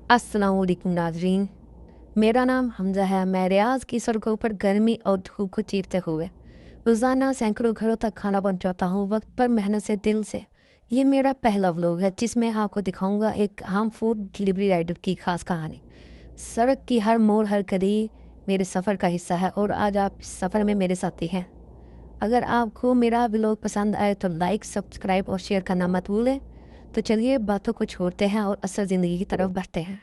अस्सलाम वालेकुम नाज़रीन, मेरा नाम हमज़ा है। मैं रियाज़ की सड़कों पर गर्मी और धूप को चीरते हुए रोज़ाना सैकड़ों घरों तक खाना पहुंचाता हूँ, वक्त पर, मेहनत से, दिल से। ये मेरा पहला व्लॉग है जिसमें आपको दिखाऊंगा एक आम फूड डिलीवरी राइडर की खास कहानी। सड़क की हर मोड़, हर गली मेरे सफ़र का हिस्सा है और आज आप इस सफ़र में मेरे साथी हैं। अगर आपको मेरा व्लॉग पसंद आए तो लाइक, सब्सक्राइब और शेयर करना मत भूलें। तो चलिए बातों को छोड़ते हैं और असल ज़िंदगी की तरफ बढ़ते हैं।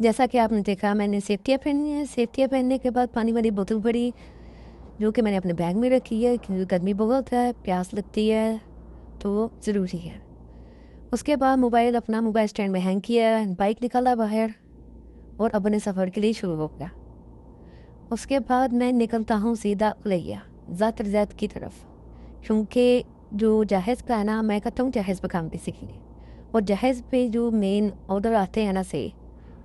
जैसा कि आपने देखा, मैंने सेफ्टियाँ पहनी है। सेफ्टियाँ पहनने के बाद पानी वाली बोतल पड़ी, जो कि मैंने अपने बैग में रखी है क्योंकि गर्मी बहुत है, प्यास लगती है तो ज़रूरी है। उसके बाद अपना मोबाइल स्टैंड में हैंग किया, बाइक निकाला बाहर और अपने सफ़र के लिए शुरू हो गया। उसके बाद मैं निकलता हूँ सीधा उलैया ज़ातर ज़ैत की तरफ, क्योंकि जो जहाज़ का है ना, मैं कहता हूँ जहाज़ पर काम बेसिकली। और जहाज़ पे जो मेन ऑर्डर आते हैं ना से,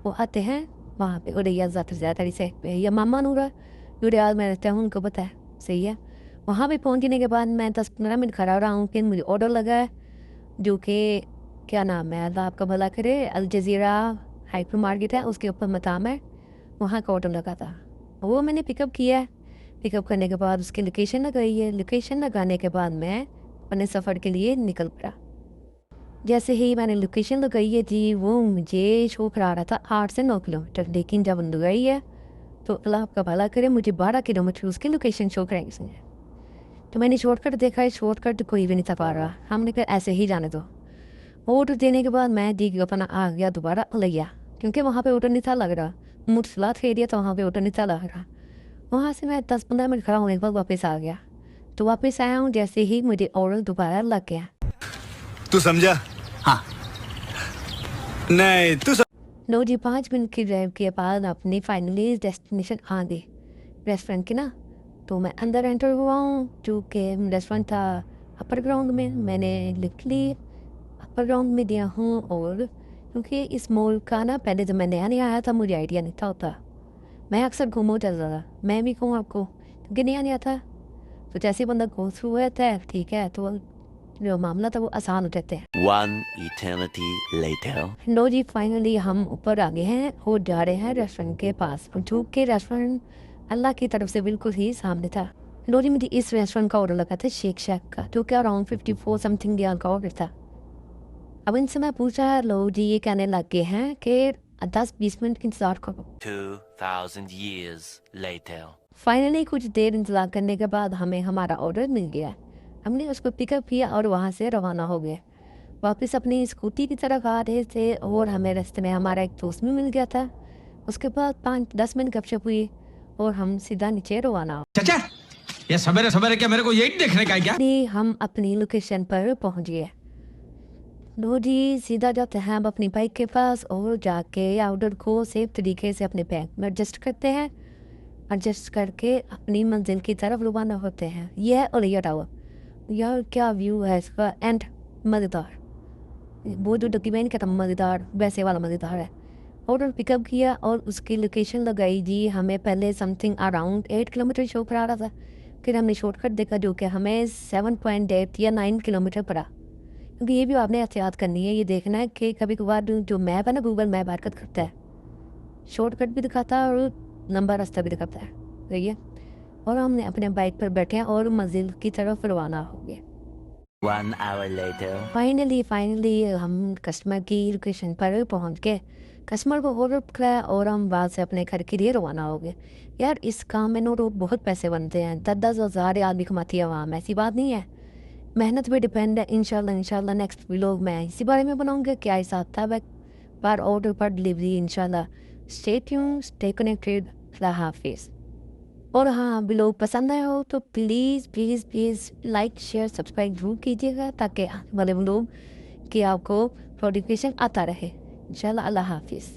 वो आते हैं वहाँ पे उलैया ज़ातर ज़ैत वाली साइड पे, या मामा नूरा जो रियाद में रहते हैं उनको पता है। सही है। वहाँ पे पहुँचने के बाद मैं 10-15 मिनट खड़ा रहा हूँ कि मुझे ऑर्डर लगा है, जो कि क्या नाम है, अल्लाह आपका भला करे, अल जज़ीरा हाइपर मार्केट है, उसके ऊपर मकाम है, वहाँ का ऑर्डर लगा था। वो मैंने पिकअप किया है। पिकअप करने के बाद उसकी लोकेशन लगाई है। लोकेशन लगाने के बाद मैं अपने सफ़र के लिए निकल पड़ा। जैसे ही मैंने लोकेशन लगाई है जी, वो मुझे शो करा रहा था 8 से 9 किलोमीटर, लेकिन जब लगाई है तो अल्लाह आपका भला करे, मुझे 12 किलोमीटर उसकी लोकेशन शो कराई उसने। तो मैंने शॉर्टकट देखा है, शॉर्टकट कोई भी नहीं था पा रहा। हमने कहा ऐसे ही जाने दो। ऑर्डर देने के बाद मैं दी अपना आ गया दोबारा उलैया, क्योंकि वहाँ पे ऑर्डर नहीं था लग रहा। मुरसलात एरिया तो वहाँ पे ऑर्डर नहीं था लग रहा। वहाँ से मैं 10-15 मिनट खड़ा होने के बाद वापस आ गया। तो वापस आया हूँ, जैसे ही मुझे ऑर्डर दोबारा लग गया। तू समझा? हाँ। नहीं तू 9 जी 5 मिनट की ड्राइव के बाद अपनी फाइनली डेस्टिनेशन आ गई रेस्टोरेंट की ना। तो मैं अंदर एंटर हुआ हूँ, जो कि रेस्टोरेंट था अपर ग्राउंड में। मैंने लिटरली अपर ग्राउंड में दिया हूँ। और क्योंकि इस मॉल का ना, पहले जब मैं नया नया आया था मुझे आइडिया नहीं था होता। मैं अक्सर घूमो चलता था, मैं भी कहूँ आपको, क्योंकि नया नया था। तो जैसे ही बंदा गो थ्रू होता है, ठीक है, तो जो मामला था वो आसान हो जाते हैं। One eternity later. लो जी, फाइनली हम ऊपर आ गए हैं और जा रहे हैं रेस्टोरेंट के पास, जो कि रेस्टोरेंट अल्लाह की तरफ से बिल्कुल ही सामने था। लो जी, मुझे इस रेस्टोरेंट का ऑर्डर लगा था शेख शेक का, जो कि अराउंड 54 समथिंग रियाल का ऑर्डर था। अब इनसे मैं पूछा, लो जी ये कहने लग गए हैं कि 10-20 मिनट की इंतज़ार करो। 2000 years later. फाइनली कुछ देर इंतज़ार करने के बाद हमें हमारा ऑर्डर मिल गया। हमने उसको पिकअप किया और वहाँ से रवाना हो गए। वापस अपनी स्कूटी की तरफ आ रहे थे और हमें रास्ते में हमारा एक दोस्त भी मिल गया था। उसके बाद 5-10 मिनट गपशप हुई और हम सीधा नीचे रवाना हो चाचा, ये सवेरे सवेरे क्या मेरे को यही देखने का है क्या? गए। हम अपनी लोकेशन पर पहुँच गए। लो जी, सीधा जाते हैं हम अपनी बाइक के पास और जाके ऑर्डर को सेफ तरीके से अपने बैग में एडजस्ट करते हैं। एडजस्ट करके अपनी मंजिल की तरफ रवाना होते हैं। यह है उलैया टावर। यार क्या व्यू है इसका, एंड मज़ेदार। वो जो डॉक्यूमेंट का था मज़ेदार, वैसे वाला मज़ेदार है। ऑर्डर पिकअप किया और उसकी लोकेशन लगाई जी। हमें पहले समथिंग अराउंड 8 किलोमीटर शो करा रहा था, फिर हमने शॉर्टकट देखा जो कि हमें 7.8 या 9 किलोमीटर पड़ा। क्योंकि ये भी आपने एहतियात करनी है, ये देखना है कि कभी कभार जो मैप है ना, गूगल मैप हरकत करता है, शॉर्टकट भी दिखाता है और लंबा रास्ता भी दिखाता है। सही है। और हमने अपने बाइक पर बैठे और मंजिल की तरफ रवाना हो गए। 1 hour later. फाइनली हम कस्टमर की लोकेशन पर पहुंच गए। कस्टमर को ऑर्डर कराया और हम वहाँ से अपने घर के लिए रवाना हो गए। यार इस काम में नो रोज बहुत पैसे बनते हैं, 10-10 हज़ार आदमी कमाती है वहाँ, ऐसी बात नहीं है। मेहनत पे डिपेंड है। इंशाल्लाह नेक्स्ट व्लॉग मैं इसी बारे में बनाऊंगा, क्या हिसाब था पर ऑर्डर पर डिलीवरी इंशाल्लाह। Stay tune, stay connected. अल्लाह हाफिज़। और हाँ, व्लॉग पसंद आया हो तो please please please like, share, subscribe जरूर कीजिएगा, ताकि आने वाले व्लॉग की आपको नोटिफिकेशन आता रहे। इंशाल्लाह। अल्लाह हाफिज़।